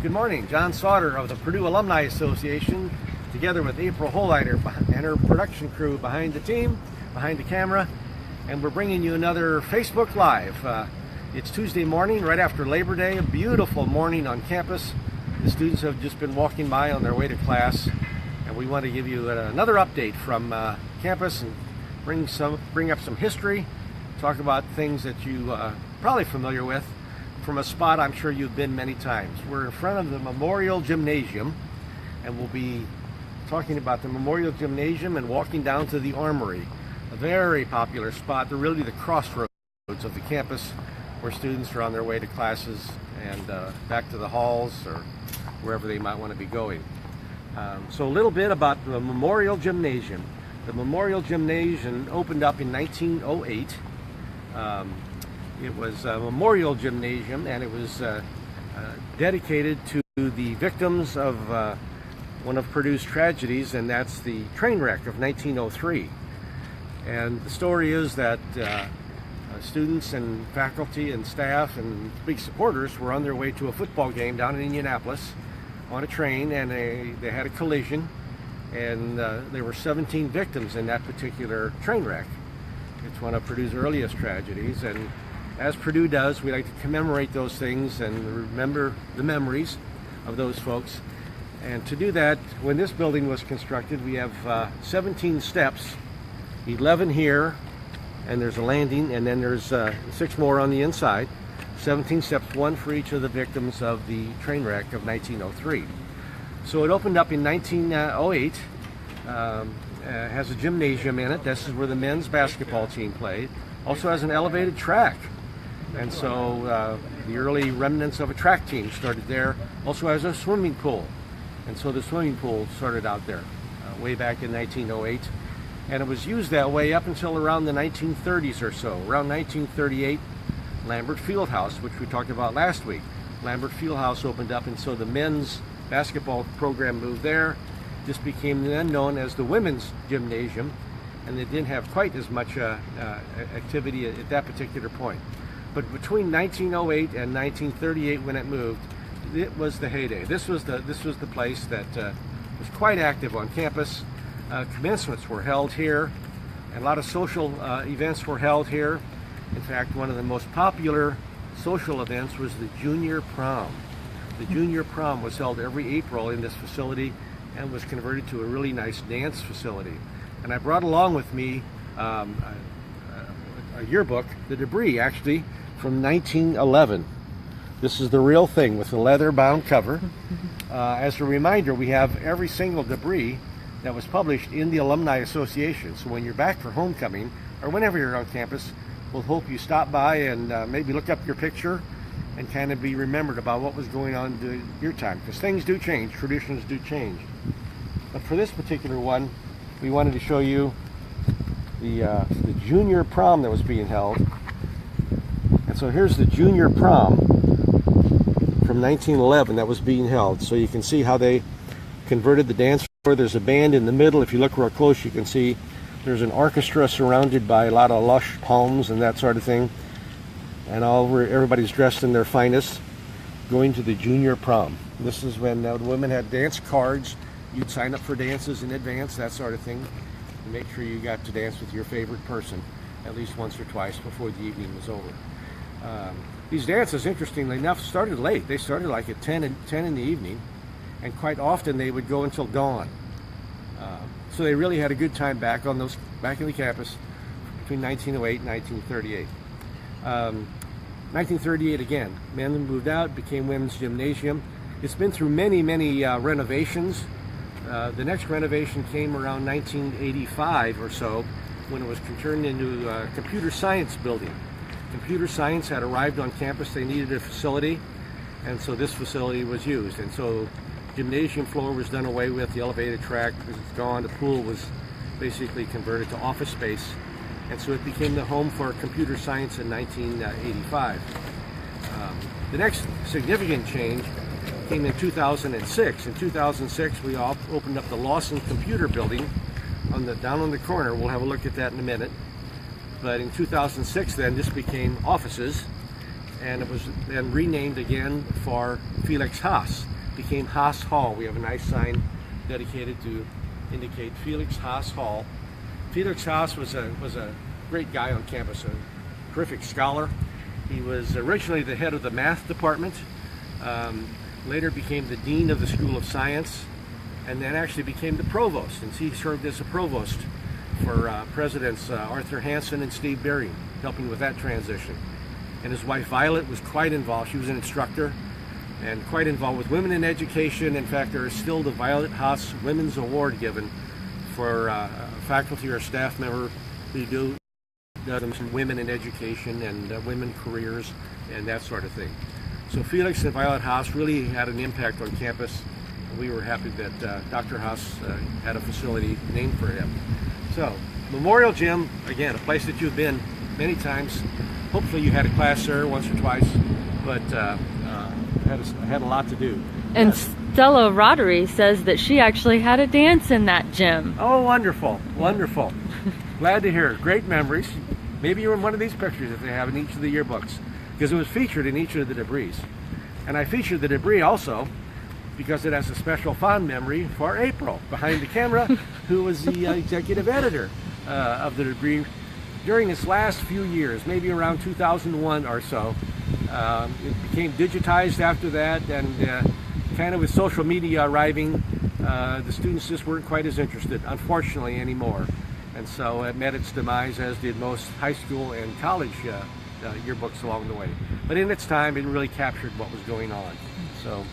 Good morning. John Sautter of the Purdue Alumni Association, together with April Holleiter and her production crew behind the team, behind the camera, and we're bringing you another Facebook Live. It's Tuesday morning, right after Labor Day, a beautiful morning on campus. The students have just been walking by on their way to class, and we want to give you another update from campus and bring up some history, talk about things that you probably familiar with, from a spot I'm sure you've been many times. We're in front of the Memorial Gymnasium, and we'll be talking about the Memorial Gymnasium and walking down to the Armory, a very popular spot. They're really the crossroads of the campus where students are on their way to classes and back to the halls or wherever they might want to be going. So a little bit about the Memorial Gymnasium. The Memorial Gymnasium opened up in 1908. It was a Memorial Gymnasium, and it was dedicated to the victims of one of Purdue's tragedies, and that's the train wreck of 1903. And the story is that students and faculty and staff and big supporters were on their way to a football game down in Indianapolis on a train, and they had a collision, and there were 17 victims in that particular train wreck. It's one of Purdue's earliest tragedies, and as Purdue does, we like to commemorate those things and remember the memories of those folks. And to do that, when this building was constructed, we have 17 steps, 11 here, and there's a landing, and then there's 6 more on the inside. 17 steps, one for each of the victims of the train wreck of 1903. So it opened up in 1908. Has a gymnasium in it. This is where the men's basketball team played. Also has an elevated track. And so the early remnants of a track team started there. Also has a swimming pool. And so the swimming pool started out there way back in 1908. And it was used that way up until around the 1930s or so. Around 1938, Lambert Fieldhouse, which we talked about last week. Lambert Fieldhouse opened up, and so the men's basketball program moved there. This became then known as the Women's Gymnasium, and they didn't have quite as much activity at that particular point. But between 1908 and 1938, when it moved, it was the heyday. This was the place that was quite active on campus. Commencements were held here, and a lot of social events were held here. In fact, one of the most popular social events was the junior prom. The junior prom was held every April in this facility and was converted to a really nice dance facility. And I brought along with me a yearbook, the debris actually, from 1911. This is the real thing with the leather-bound cover. As a reminder, we have every single debris that was published in the Alumni Association. So when you're back for homecoming, or whenever you're on campus, we'll hope you stop by and maybe look up your picture and kind of be remembered about what was going on during your time. Because things do change, traditions do change. But for this particular one, we wanted to show you the junior prom that was being held. And so here's the junior prom from 1911 that was being held. So you can see how they converted the dance floor. There's a band in the middle. If you look real close, you can see there's an orchestra surrounded by a lot of lush palms and that sort of thing. And everybody's dressed in their finest, going to the junior prom. This is when the women had dance cards. You'd sign up for dances in advance, that sort of thing, and make sure you got to dance with your favorite person at least once or twice before the evening was over. These dances, interestingly enough, started late. They started like at 10 in the evening, and quite often they would go until dawn. So they really had a good time back in the campus between 1908 and 1938. 1938 again, men moved out, became Women's Gymnasium. It's been through many renovations. The next renovation came around 1985 or so, when it was turned into a computer science building. Computer science had arrived on campus. They needed a facility, and so this facility was used. And so gymnasium floor was done away with, the elevated track was gone, the pool was basically converted to office space, and so it became the home for computer science in 1985. The next significant change came in 2006. In 2006, we opened up the Lawson Computer Building down on the corner. We'll have a look at that in a minute. But in 2006, then, this became offices, and it was then renamed again for Felix Haas. Became Haas Hall. We have a nice sign dedicated to indicate Felix Haas Hall. Felix Haas was a great guy on campus, a terrific scholar. He was originally the head of the math department, later became the dean of the School of Science, and then actually became the provost. And he served as a provost for Presidents Arthur Hansen and Steve Bering, helping with that transition. And his wife Violet was quite involved. She was an instructor and quite involved with women in education. In fact, there is still the Violet Haas Women's Award given for a faculty or staff member who do some women in education and women careers and that sort of thing. So Felix and Violet Haas really had an impact on campus. We were happy that Dr. Haas had a facility named for him. So, Memorial Gym, again, a place that you've been many times. Hopefully you had a class there once or twice, but had a lot to do. And Stella Roddery says that she actually had a dance in that gym. Oh, wonderful, wonderful. Glad to hear. Great memories. Maybe you're in one of these pictures that they have in each of the yearbooks, because it was featured in each of the debris. And I featured the debris also because it has a special fond memory for April behind the camera, who was the executive editor of the debris during its last few years, maybe around 2001 or so. It became digitized after that, and kind of with social media arriving, the students just weren't quite as interested, unfortunately, anymore. And so it met its demise, as did most high school and college yearbooks along the way. But in its time, it really captured what was going on. So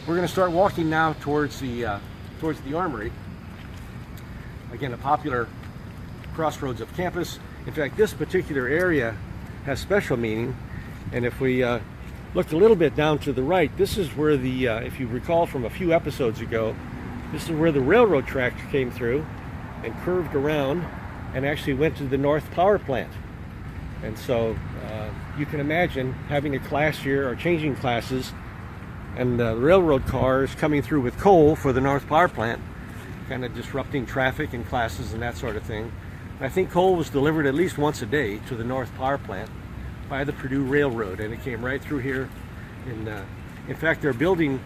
we're going to start walking now towards the Armory. Again, a popular crossroads of campus. In fact, this particular area has special meaning. And if we look a little bit down to the right, this is where the, if you recall from a few episodes ago, this is where the railroad tracks came through and curved around and actually went to the North Power Plant. And so you can imagine having a class here or changing classes, and the railroad cars coming through with coal for the North Power Plant, kind of disrupting traffic and classes and that sort of thing. I think coal was delivered at least once a day to the North Power Plant by the Purdue Railroad, and it came right through here. And in fact, they're building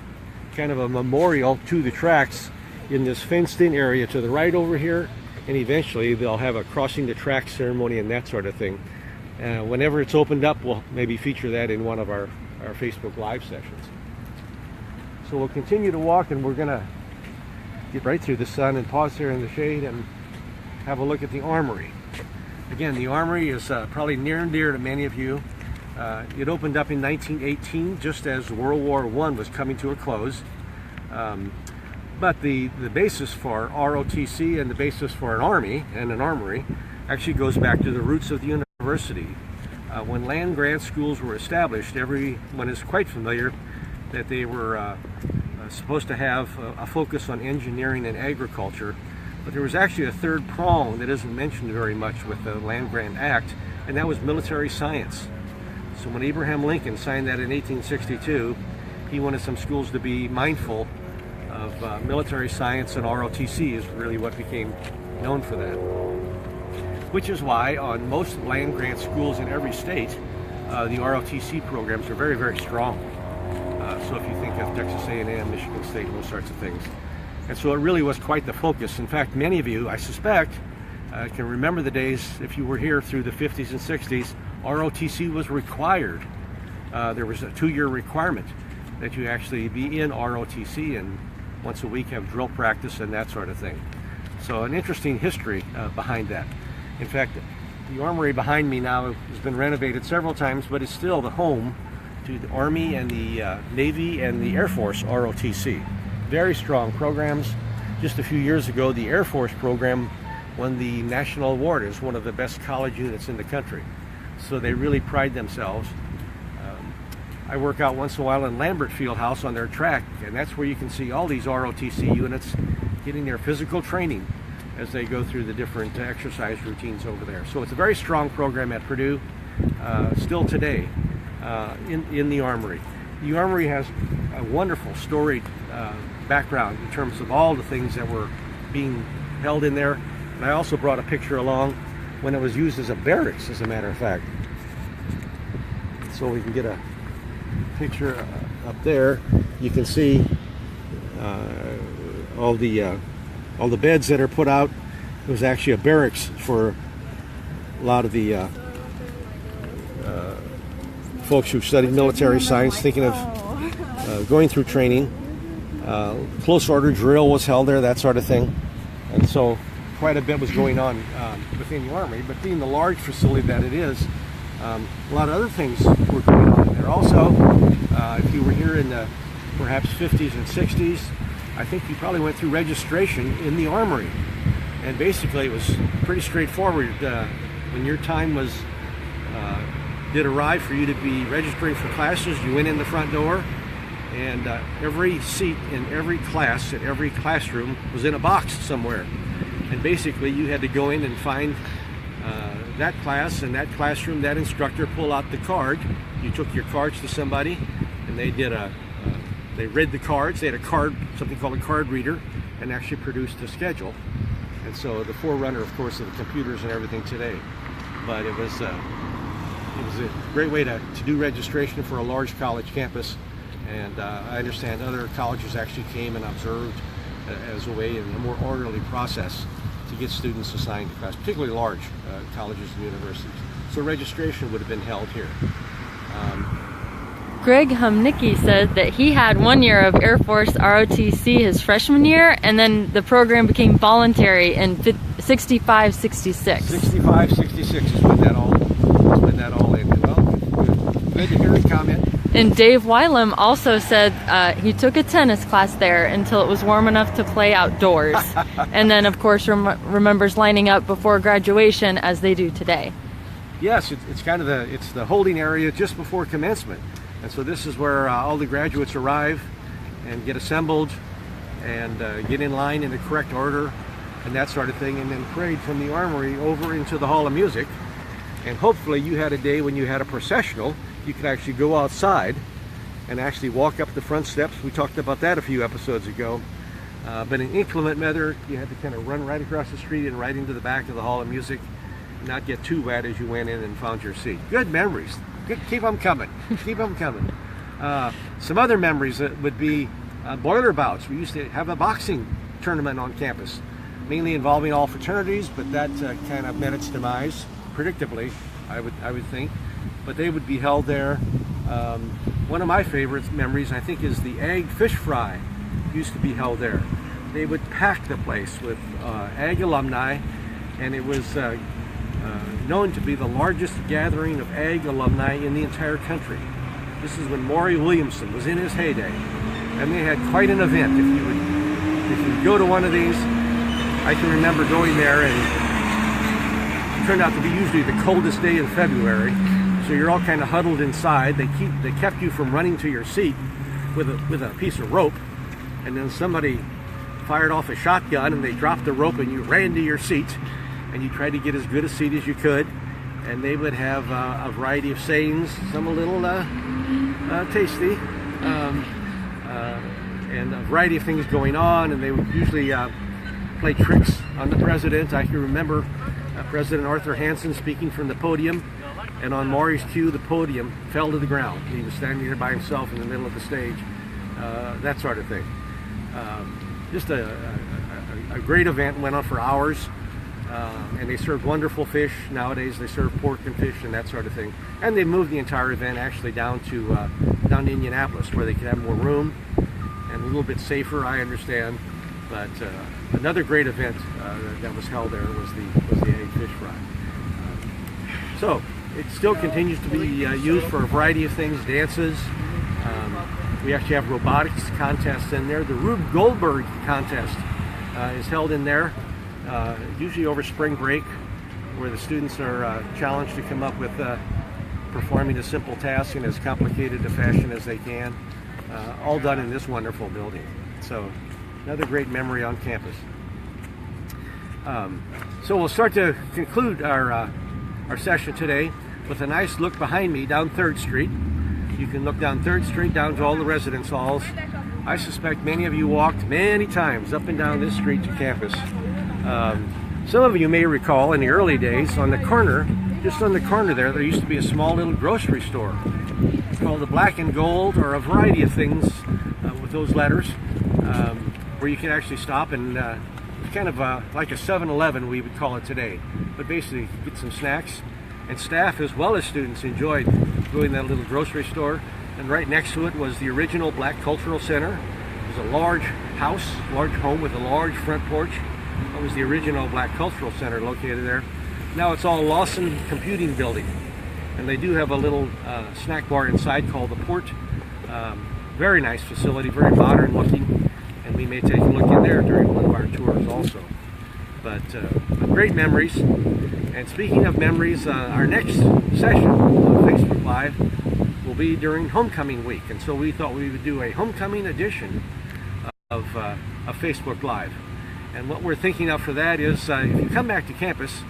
kind of a memorial to the tracks in this fenced-in area to the right over here, and eventually they'll have a crossing the tracks ceremony and that sort of thing. Whenever it's opened up, we'll maybe feature that in one of our Facebook Live sessions. So we'll continue to walk, and we're going to get right through the sun and pause here in the shade and have a look at the Armory. Again, the Armory is probably near and dear to many of you. It opened up in 1918, just as World War I was coming to a close. But the basis for ROTC and the basis for an army and an armory actually goes back to the roots of the university. When land grant schools were established, everyone is quite familiar that they were supposed to have a focus on engineering and agriculture. But there was actually a third prong that isn't mentioned very much with the Land Grant Act, and that was military science. So when Abraham Lincoln signed that in 1862, he wanted some schools to be mindful of military science, and ROTC is really what became known for that. Which is why on most land grant schools in every state, the ROTC programs are very, very strong. So if you think of Texas A&M, Michigan State, those sorts of things. And so it really was quite the focus. In fact, many of you, I suspect, can remember the days, if you were here through the 50s and 60s, ROTC was required. There was a 2-year requirement that you actually be in ROTC and once a week have drill practice and that sort of thing. So an interesting history behind that. In fact, the Armory behind me now has been renovated several times, but it's still the home to the Army and the Navy and the Air Force ROTC. Very strong programs. Just a few years ago, the Air Force program won the National Award as one of the best college units in the country. So they really pride themselves. I work out once in a while in Lambert Fieldhouse on their track, and that's where you can see all these ROTC units getting their physical training as they go through the different exercise routines over there. So it's a very strong program at Purdue, still today, in the Armory. The Armory has a wonderful storied background in terms of all the things that were being held in there. And I also brought a picture along when it was used as a barracks, as a matter of fact. so we can get a picture up there. You can see all the beds that are put out. It was actually a barracks for a lot of the folks who studied military science, thinking of going through training. Close order drill was held there, that sort of thing. And so quite a bit was going on within the Armory, but being the large facility that it is, a lot of other things were going on there. Also, if you were here in the perhaps 50s and 60s, I think you probably went through registration in the Armory. And basically it was pretty straightforward. When your time did arrive for you to be registering for classes, you went in the front door, and every seat in every class at every classroom was in a box somewhere. And basically you had to go in and find that class and that classroom, that instructor, pull out the card. You took your cards to somebody, and they read the cards. They had a card, something called a card reader, and actually produced a schedule. And so the forerunner, of course, of the computers and everything today. But it was a great way to do registration for a large college campus. And I understand other colleges actually came and observed as a way in a more orderly process to get students assigned to class, particularly large colleges and universities. So registration would have been held here. Greg Humnicki said that he had 1 year of Air Force ROTC his freshman year, and then the program became voluntary in 65, 66. 65, 66 is when that all ended. Well, good to hear a comment. And Dave Wylam also said he took a tennis class there until it was warm enough to play outdoors. And then, of course, remembers lining up before graduation as they do today. Yes, it's kind of the holding area just before commencement. And so this is where all the graduates arrive and get assembled and get in line in the correct order and that sort of thing, and then parade from the Armory over into the Hall of Music. And hopefully you had a day when you had a processional. You could actually go outside and actually walk up the front steps. We talked about that a few episodes ago. But in inclement weather, you had to kind of run right across the street and right into the back of the Hall of Music, not get too wet as you went in and found your seat. Good memories. Keep them coming. Keep them coming. Some other memories would be boiler bouts. We used to have a boxing tournament on campus, mainly involving all fraternities, but that kind of met its demise, predictably, I would think. But they would be held there. One of my favorite memories, I think, is the Ag Fish Fry. Used to be held there. They would pack the place with Ag alumni, and it was known to be the largest gathering of Ag alumni in the entire country. This is when Maury Williamson was in his heyday, and they had quite an event. If you go to one of these, I can remember going there, and it turned out to be usually the coldest day in February, so you're all kind of huddled inside. They kept you from running to your seat with a piece of rope, and then somebody fired off a shotgun and they dropped the rope and you ran to your seat. And you tried to get as good a seat as you could, and they would have a variety of sayings, some a little tasty, and a variety of things going on, and they would usually play tricks on the president. I can remember President Arthur Hansen speaking from the podium, and on Maury's cue, the podium fell to the ground. He was standing there by himself in the middle of the stage, that sort of thing. Just a great event, went on for hours. And they served wonderful fish. Nowadays they serve pork and fish and that sort of thing. And they moved the entire event actually down to Indianapolis, where they could have more room and a little bit safer, I understand. But another great event that was held there was the Egg Fish Fry. So it still continues to be used for a variety of things, dances. We actually have robotics contests in there. The Rube Goldberg contest is held in there. Usually over spring break, where the students are challenged to come up with performing a simple task in as complicated a fashion as they can, all done in this wonderful building. So another great memory on campus. So we'll start to conclude our session today with a nice look behind me down 3rd Street. You can look down 3rd Street down to all the residence halls. I suspect many of you walked many times up and down this street to campus. Some of you may recall in the early days on the corner just on the corner there used to be a small little grocery store. It's called the Black and Gold, or a variety of things with those letters, where you can actually stop and kind of like a 7-Eleven, we would call it today. But basically get some snacks. And staff as well as students enjoyed going to that little grocery store. And right next to it was the original Black Cultural Center. It was a large house, large home with a large front porch. That was the original Black Cultural Center located there. Now it's all Lawson Computing Building. And they do have a little snack bar inside called the Port. Very nice facility, very modern looking. And we may take a look in there during one of our tours also. But great memories. And speaking of memories, our next session of Facebook Live will be during homecoming week. And so we thought we would do a homecoming edition of Facebook Live. And what we're thinking of for that is if you come back to campus,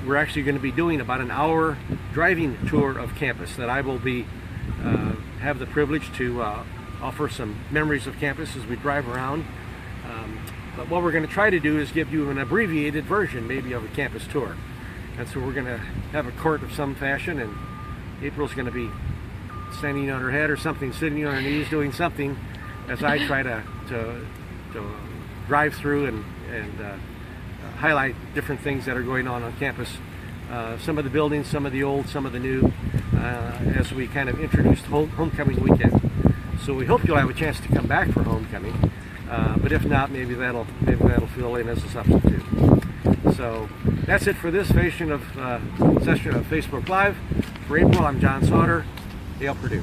we're actually going to be doing about an hour driving tour of campus that I will be have the privilege to offer some memories of campus as we drive around. But what we're going to try to do is give you an abbreviated version maybe of a campus tour. And so we're going to have a court of some fashion, and April's going to be standing on her head or something, sitting on her knees doing something as I try to drive through and highlight different things that are going on campus. Some of the buildings, some of the old, some of the new, as we kind of introduced homecoming weekend. So we hope you'll have a chance to come back for homecoming. But if not, maybe that'll fill in as a substitute. So that's it for this session of Facebook Live. For April, I'm John Sautter, Yale, Purdue.